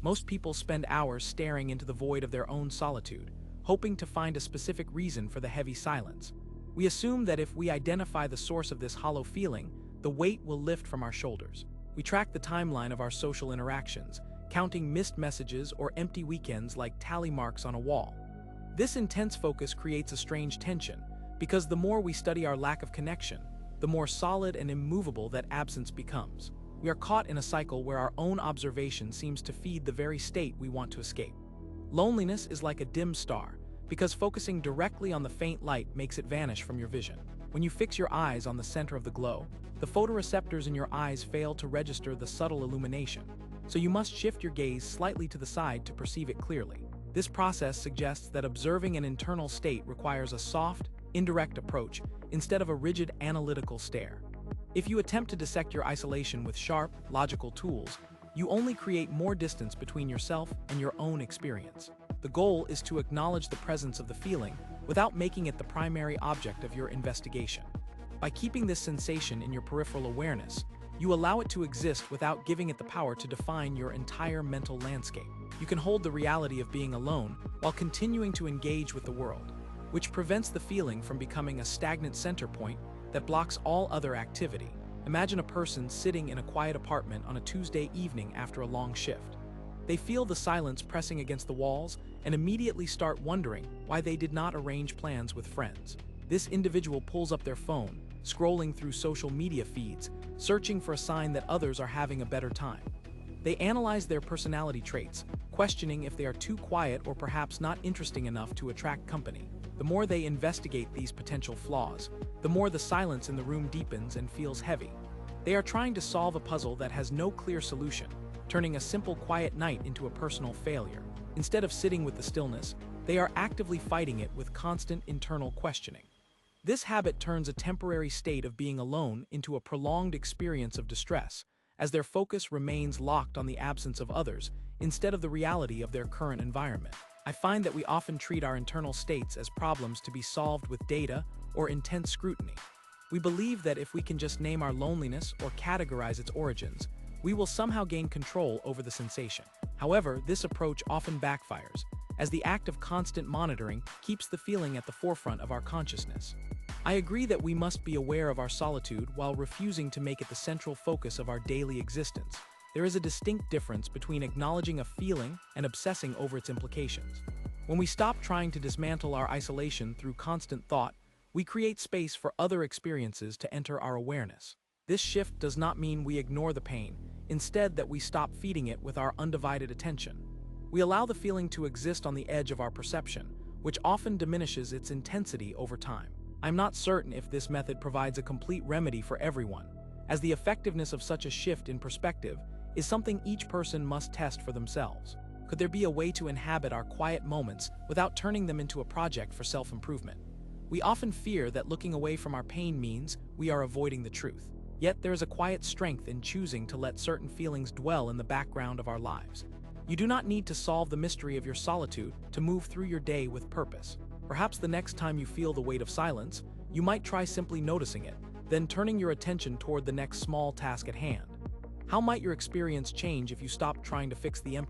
Most people spend hours staring into the void of their own solitude, hoping to find a specific reason for the heavy silence. We assume that if we identify the source of this hollow feeling, the weight will lift from our shoulders. We track the timeline of our social interactions, counting missed messages or empty weekends like tally marks on a wall. This intense focus creates a strange tension, because the more we study our lack of connection, the more solid and immovable that absence becomes. We are caught in a cycle where our own observation seems to feed the very state we want to escape. Loneliness is like a dim star, because focusing directly on the faint light makes it vanish from your vision. When you fix your eyes on the center of the glow, the photoreceptors in your eyes fail to register the subtle illumination, so you must shift your gaze slightly to the side to perceive it clearly. This process suggests that observing an internal state requires a soft, indirect approach instead of a rigid analytical stare. If you attempt to dissect your isolation with sharp, logical tools, you only create more distance between yourself and your own experience. The goal is to acknowledge the presence of the feeling without making it the primary object of your investigation. By keeping this sensation in your peripheral awareness, you allow it to exist without giving it the power to define your entire mental landscape. You can hold the reality of being alone while continuing to engage with the world, which prevents the feeling from becoming a stagnant center point that blocks all other activity. Imagine a person sitting in a quiet apartment on a Tuesday evening after a long shift. They feel the silence pressing against the walls and immediately start wondering why they did not arrange plans with friends. This individual pulls up their phone, scrolling through social media feeds, searching for a sign that others are having a better time. They analyze their personality traits, questioning if they are too quiet or perhaps not interesting enough to attract company. The more they investigate these potential flaws, the more the silence in the room deepens and feels heavy. They are trying to solve a puzzle that has no clear solution, turning a simple quiet night into a personal failure. Instead of sitting with the stillness, they are actively fighting it with constant internal questioning. This habit turns a temporary state of being alone into a prolonged experience of distress, as their focus remains locked on the absence of others instead of the reality of their current environment. I find that we often treat our internal states as problems to be solved with data or intense scrutiny. We believe that if we can just name our loneliness or categorize its origins, we will somehow gain control over the sensation. However, this approach often backfires, as the act of constant monitoring keeps the feeling at the forefront of our consciousness. I agree that we must be aware of our solitude while refusing to make it the central focus of our daily existence. There is a distinct difference between acknowledging a feeling and obsessing over its implications. When we stop trying to dismantle our isolation through constant thought, we create space for other experiences to enter our awareness. This shift does not mean we ignore the pain, instead that we stop feeding it with our undivided attention. We allow the feeling to exist on the edge of our perception, which often diminishes its intensity over time. I'm not certain if this method provides a complete remedy for everyone, as the effectiveness of such a shift in perspective is something each person must test for themselves. Could there be a way to inhabit our quiet moments without turning them into a project for self-improvement? We often fear that looking away from our pain means we are avoiding the truth. Yet there is a quiet strength in choosing to let certain feelings dwell in the background of our lives. You do not need to solve the mystery of your solitude to move through your day with purpose. Perhaps the next time you feel the weight of silence, you might try simply noticing it, then turning your attention toward the next small task at hand. How might your experience change if you stopped trying to fix the empty